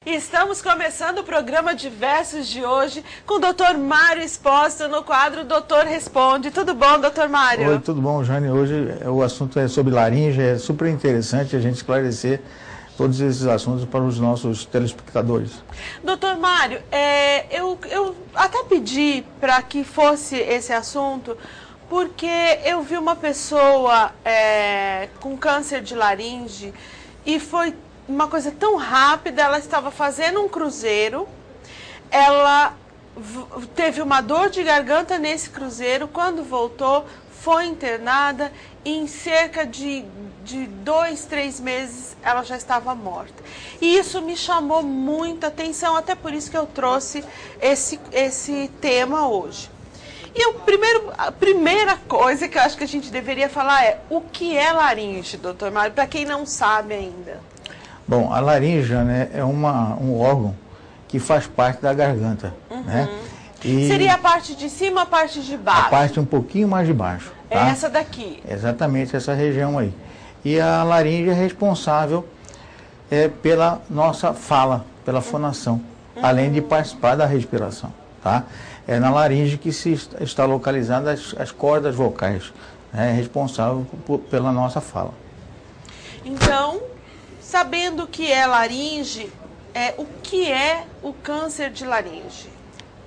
Estamos começando o programa Diversos de hoje com o Dr. Mário Espósito no quadro Doutor Responde. Tudo bom, Dr. Mário? Oi, tudo bom, Jane? Hoje o assunto é sobre laringe, é super interessante a gente esclarecer todos esses assuntos para os nossos telespectadores. Dr. Mário, eu até pedi para que fosse esse assunto porque eu vi uma pessoa com câncer de laringe e foi uma coisa tão rápida. Ela estava fazendo um cruzeiro, ela teve uma dor de garganta nesse cruzeiro, quando voltou, foi internada e em cerca de 2, 3 meses ela já estava morta. E isso me chamou muita atenção, até por isso que eu trouxe esse tema hoje. E a primeira coisa que eu acho que a gente deveria falar é o que é laringe, doutor Mário, para quem não sabe ainda. Bom, a laringe, né, é um órgão que faz parte da garganta. Né? E seria a parte de cima ou a parte de baixo? A parte um pouquinho mais de baixo. É tá? essa daqui? Exatamente, essa região aí. E a laringe é responsável pela nossa fala, pela fonação, além de participar da respiração. Tá? É na laringe que está localizada as cordas vocais, né, responsável pela nossa fala. Então, sabendo o que é laringe, o que é o câncer de laringe?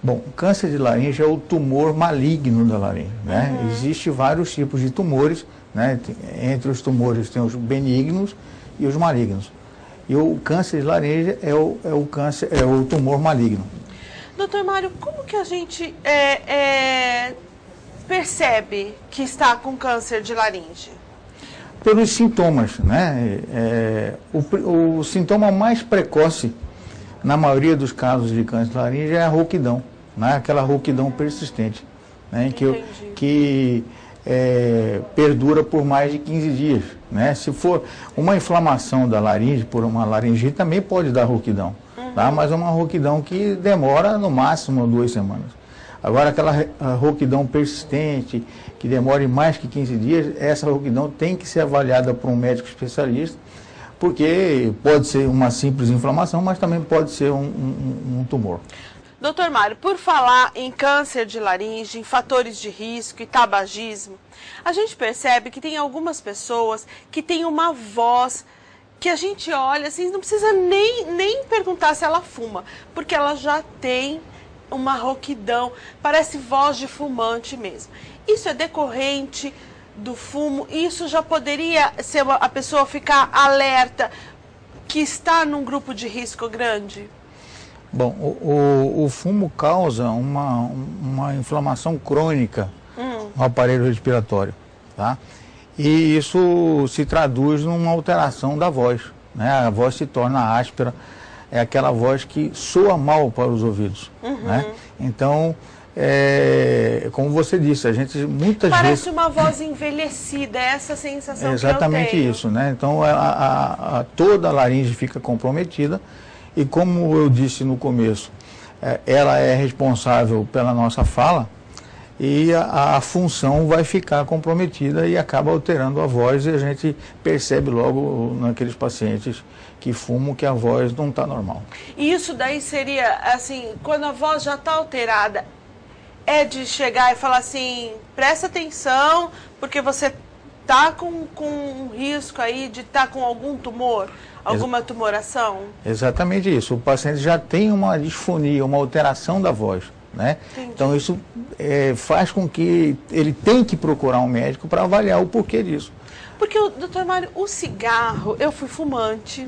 Bom, o câncer de laringe é o tumor maligno da laringe. Né? Existem vários tipos de tumores, né? Entre os tumores tem os benignos e os malignos. E o câncer de laringe é o tumor maligno. Doutor Mário, como que a gente percebe que está com câncer de laringe? Pelos sintomas, né? O sintoma mais precoce, na maioria dos casos de câncer de laringe, é a rouquidão, né? Aquela rouquidão persistente, né? que perdura por mais de 15 dias. Né? Se for uma inflamação da laringe, por uma laringite, também pode dar rouquidão, tá? Mas é uma rouquidão que demora no máximo 2 semanas. Agora, aquela rouquidão persistente, que demora mais que 15 dias, essa rouquidão tem que ser avaliada por um médico especialista, porque pode ser uma simples inflamação, mas também pode ser um tumor. Doutor Mário, por falar em câncer de laringe, em fatores de risco e tabagismo, a gente percebe que tem algumas pessoas que têm uma voz que a gente olha assim, não precisa nem perguntar se ela fuma, porque ela já tem uma rouquidão, parece voz de fumante mesmo. Isso é decorrente do fumo? Isso já poderia ser a pessoa ficar alerta que está num grupo de risco grande? Bom, o fumo causa uma inflamação crônica no aparelho respiratório, tá? E isso se traduz numa alteração da voz, né? A voz se torna áspera, é aquela voz que soa mal para os ouvidos. Né? Então, como você disse, a gente muitas vezes... Parece uma voz envelhecida, é essa sensação que eu tenho. Exatamente isso, né? Então, toda a laringe fica comprometida e, como eu disse no começo, ela é responsável pela nossa fala e a função vai ficar comprometida e acaba alterando a voz, e a gente percebe logo naqueles pacientes que fumam que a voz não está normal. E isso daí seria, assim, quando a voz já está alterada, é de chegar e falar assim, presta atenção, porque você está com um risco aí de estar com algum tumor, alguma tumoração? Exatamente isso. O paciente já tem uma disfonia, uma alteração da voz. Né? Então isso faz com que ele tenha que procurar um médico para avaliar o porquê disso. Porque, doutor Mário, o cigarro, eu fui fumante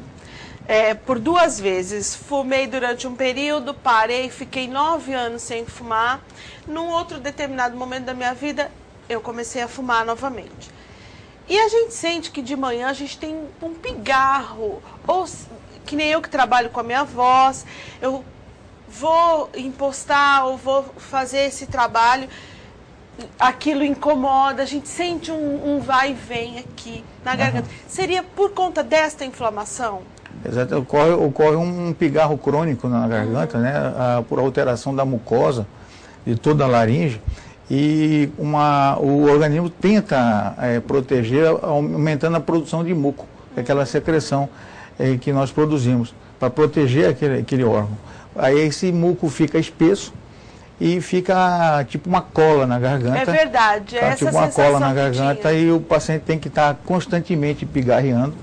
por 2 vezes. Fumei durante um período, parei, fiquei 9 anos sem fumar. Num outro determinado momento da minha vida, eu comecei a fumar novamente. E a gente sente que de manhã a gente tem um pigarro, ou que nem eu que trabalho com a minha voz, eu vou impostar ou vou fazer esse trabalho, aquilo incomoda, a gente sente um vai e vem aqui na garganta. Seria por conta desta inflamação? Exato, ocorre um pigarro crônico na garganta, né, por alteração da mucosa de toda a laringe, e o organismo tenta proteger aumentando a produção de muco, aquela secreção que nós produzimos. para proteger aquele órgão. Aí esse muco fica espesso e fica tipo uma cola na garganta. É verdade, tá, tipo uma cola na garganta e o paciente tem que estar constantemente pigarreando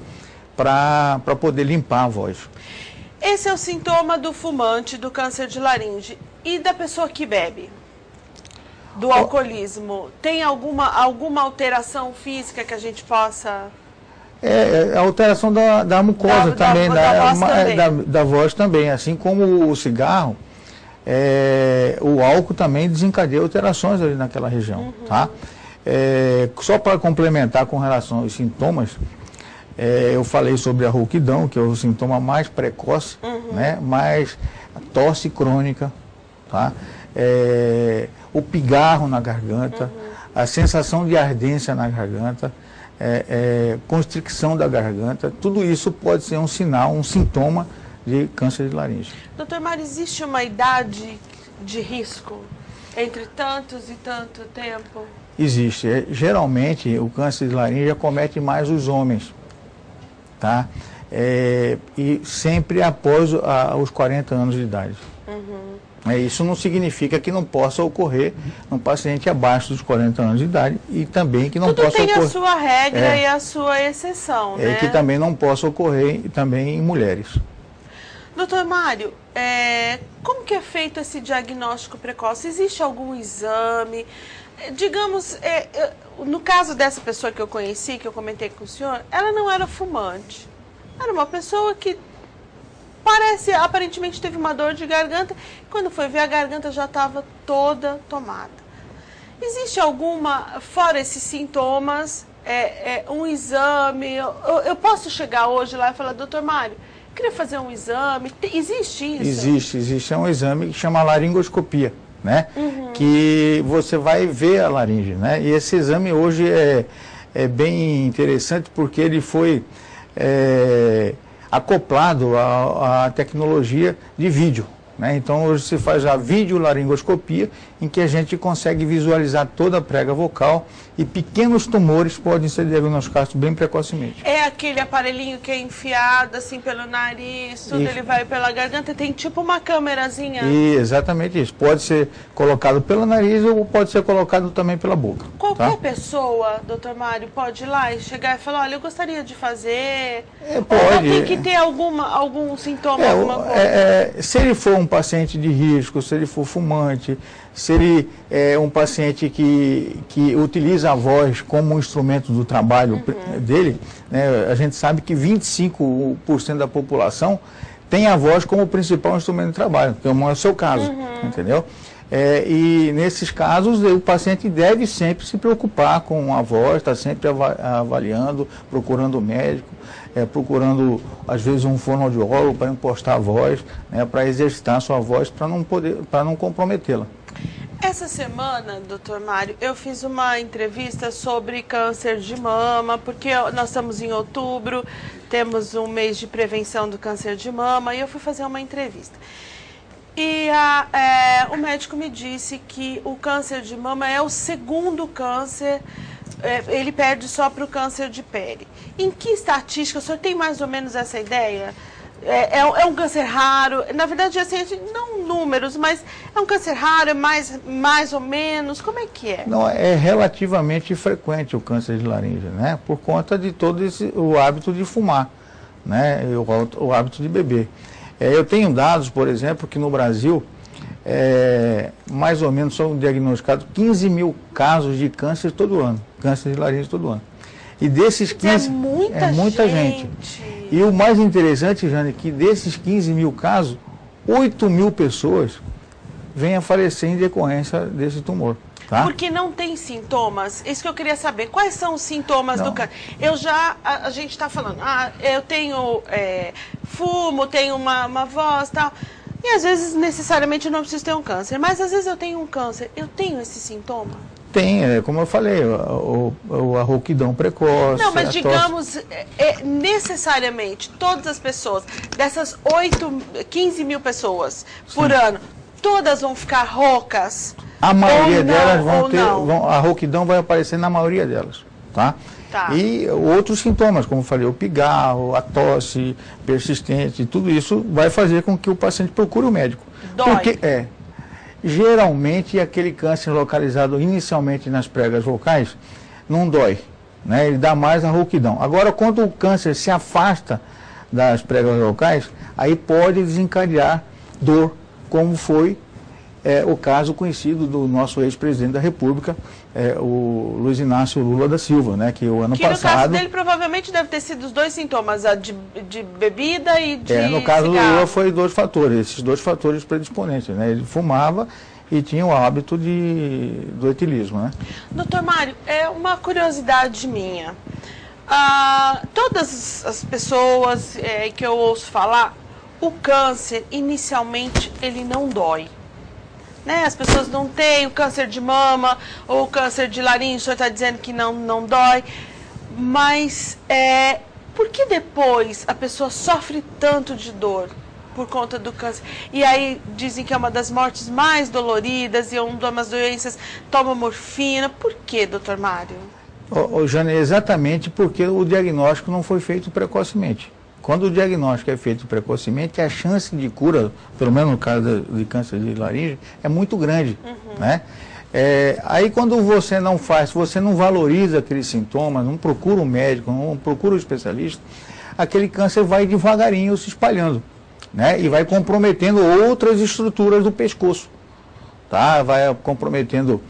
para poder limpar a voz. Esse é o sintoma do fumante, do câncer de laringe. E da pessoa que bebe? Do alcoolismo? Tem alguma alteração física que a gente possa... A alteração da mucosa também, da voz também, assim como o cigarro, o álcool também desencadeia alterações ali naquela região, tá? Só para complementar com relação aos sintomas, eu falei sobre a rouquidão, que é o sintoma mais precoce, né? Mais tosse crônica, tá? O pigarro na garganta, a sensação de ardência na garganta, constricção da garganta, tudo isso pode ser um sinal, um sintoma de câncer de laringe. Doutor Mário, existe uma idade de risco entre tantos e tanto tempo? Existe. Geralmente o câncer de laringe acomete mais os homens, tá? E sempre após os 40 anos de idade. Isso não significa que não possa ocorrer num paciente abaixo dos 40 anos de idade e também que não Tudo possa tem ocorrer... a sua regra e a sua exceção, né? Que também não possa ocorrer também em mulheres. Doutor Mário, como que é feito esse diagnóstico precoce? Existe algum exame? Digamos, no caso dessa pessoa que eu conheci, que eu comentei com o senhor, ela não era fumante. Era uma pessoa que aparentemente teve uma dor de garganta. Quando foi ver, a garganta já estava toda tomada. Existe alguma, fora esses sintomas, um exame? Eu posso chegar hoje lá e falar, doutor Mário, queria fazer um exame? Existe isso? Existe. É um exame que chama laringoscopia, né? Que você vai ver a laringe, né? E esse exame hoje é bem interessante porque ele foi acoplado à tecnologia de vídeo, né? Então hoje se faz a videolaringoscopia, em que a gente consegue visualizar toda a prega vocal e pequenos tumores podem ser diagnosticados bem precocemente. É aquele aparelhinho que é enfiado assim pelo nariz, tudo ele vai pela garganta, tem tipo uma câmerazinha. Exatamente isso. Pode ser colocado pelo nariz ou pode ser colocado também pela boca. Qualquer pessoa, doutor Mário, pode ir lá e chegar e falar, olha, eu gostaria de fazer. Pode. Ou tem que ter algum sintoma, alguma coisa? Se ele for um paciente de risco, se ele for fumante, se ele é um paciente que utiliza a voz como um instrumento do trabalho dele, né, a gente sabe que 25% da população tem a voz como principal instrumento de trabalho, que é o seu caso, entendeu? E nesses casos o paciente deve sempre se preocupar com a voz, está sempre avaliando, procurando o médico, procurando às vezes um fonoaudiólogo para impostar a voz, né, para exercitar a sua voz, para não comprometê-la. Essa semana, doutor Mário, eu fiz uma entrevista sobre câncer de mama, porque nós estamos em outubro, temos um mês de prevenção do câncer de mama, e eu fui fazer uma entrevista. E o médico me disse que o câncer de mama é o segundo câncer, ele perde só para o câncer de pele. Em que estatística, o senhor tem mais ou menos essa ideia? É um câncer raro, na verdade, assim, não números, mas é um câncer raro, é mais ou menos, como é que é? Não, é relativamente frequente o câncer de laringe, né? Por conta de todo o hábito de fumar, né? O hábito de beber. Eu tenho dados, por exemplo, que no Brasil, mais ou menos são diagnosticados 15 mil casos de câncer todo ano, câncer de laringe todo ano. E desses 15, é muita gente. E o mais interessante, Jane, é que desses 15 mil casos, 8 mil pessoas vêm a falecer em decorrência desse tumor. Tá? Porque não tem sintomas? Isso que eu queria saber. Quais são os sintomas do câncer? A gente está falando, eu tenho fumo, tenho uma voz e tal. E às vezes necessariamente eu não preciso ter um câncer. Mas às vezes eu tenho um câncer. Eu tenho esse sintoma? Tem, como eu falei, a rouquidão precoce. Não, mas digamos, necessariamente, todas as pessoas, dessas 15 mil pessoas por ano, todas vão ficar roucas? A maioria delas a rouquidão vai aparecer na maioria delas, tá? Tá. E outros sintomas, como eu falei, o pigarro, a tosse persistente, tudo isso vai fazer com que o paciente procure o médico. Dói. Porque geralmente aquele câncer localizado inicialmente nas pregas vocais não dói, né? Ele dá mais a rouquidão. Agora, quando o câncer se afasta das pregas vocais, aí pode desencadear dor, como foi o caso conhecido do nosso ex-presidente da República, o Luiz Inácio Lula da Silva, né? Que o ano passado... Que no caso dele provavelmente deve ter sido os dois sintomas, a de bebida e de no caso cigarro. do Lula foi dois fatores, esses dois fatores predisponentes, né? Ele fumava e tinha o hábito do etilismo, né? Doutor Mário, é uma curiosidade minha. Todas as pessoas que eu ouço falar, o câncer, inicialmente, ele não dói. Né? As pessoas não têm o câncer de mama ou o câncer de laringe, o senhor está dizendo que não dói. Mas por que depois a pessoa sofre tanto de dor por conta do câncer? E aí dizem que é uma das mortes mais doloridas e uma das doenças, toma morfina. Por que, doutor Mário? Jane, exatamente porque o diagnóstico não foi feito precocemente. Quando o diagnóstico é feito precocemente, a chance de cura, pelo menos no caso de câncer de laringe, é muito grande, né? Aí quando você não faz, você não valoriza aqueles sintomas, não procura um médico, não procura um especialista, aquele câncer vai devagarinho se espalhando, né? E vai comprometendo outras estruturas do pescoço, tá? Vai comprometendo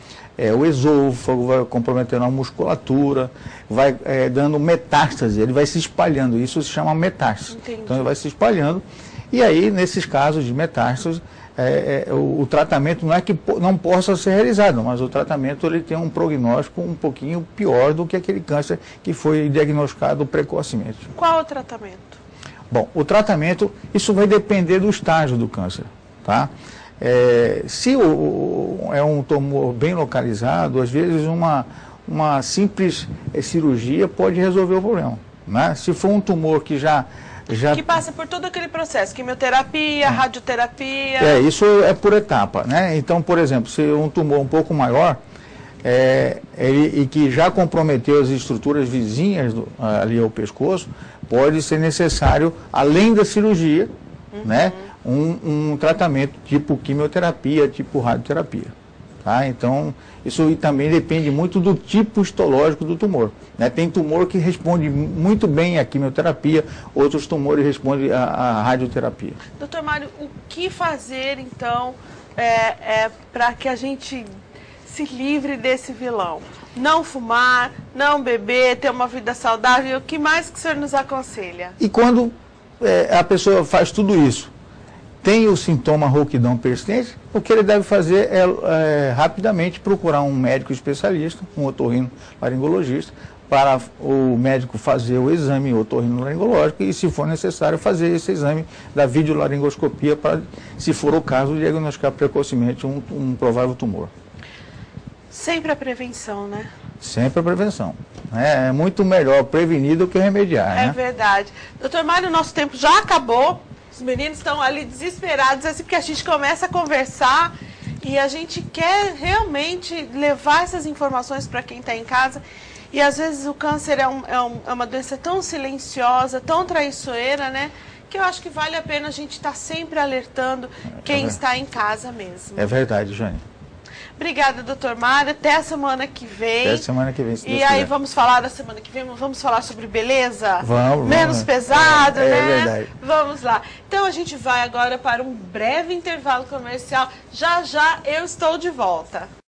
o esôfago, vai comprometendo a musculatura, vai dando metástase, ele vai se espalhando, isso se chama metástase. Entendi. Então ele vai se espalhando, e aí nesses casos de metástase, o tratamento não é que não possa ser realizado, mas o tratamento ele tem um prognóstico um pouquinho pior do que aquele câncer que foi diagnosticado precocemente. Qual o tratamento? Bom, o tratamento, isso vai depender do estágio do câncer, tá? Se é um tumor bem localizado, às vezes uma simples cirurgia pode resolver o problema, né? Se for um tumor que que passa por todo aquele processo, quimioterapia, radioterapia... Isso é por etapa, né? Então, por exemplo, se um tumor um pouco maior, e que já comprometeu as estruturas vizinhas ali ao pescoço, pode ser necessário, além da cirurgia, né? Um tratamento tipo quimioterapia, tipo radioterapia. Tá? Então, isso também depende muito do tipo histológico do tumor, né? Tem tumor que responde muito bem à quimioterapia, outros tumores respondem à radioterapia. Doutor Mário, o que fazer, então, para que a gente se livre desse vilão? Não fumar, não beber, ter uma vida saudável, o que mais que o senhor nos aconselha? E quando a pessoa faz tudo isso, tem o sintoma rouquidão persistente, o que ele deve fazer é rapidamente procurar um médico especialista, um otorrinolaringologista, para o médico fazer o exame otorrinolaringológico e, se for necessário, fazer esse exame da videolaringoscopia para, se for o caso, diagnosticar precocemente um provável tumor. Sempre a prevenção, né? Sempre a prevenção. É muito melhor prevenir do que remediar, né? É verdade. Doutor Mário, nosso tempo já acabou. Os meninos estão ali desesperados, assim, porque a gente começa a conversar e a gente quer realmente levar essas informações para quem está em casa. E às vezes o câncer é uma doença tão silenciosa, tão traiçoeira, né? Que eu acho que vale a pena a gente estar sempre alertando quem está em casa mesmo. É verdade, Jane. Obrigada, doutor Mário. Até a semana que vem. Até a semana que vem, se Deus E aí, quiser. vamos falar da semana que vem? Vamos falar sobre beleza? Vamos. Menos pesado, né? É verdade. Vamos lá. Então, a gente vai agora para um breve intervalo comercial. Já, já eu estou de volta.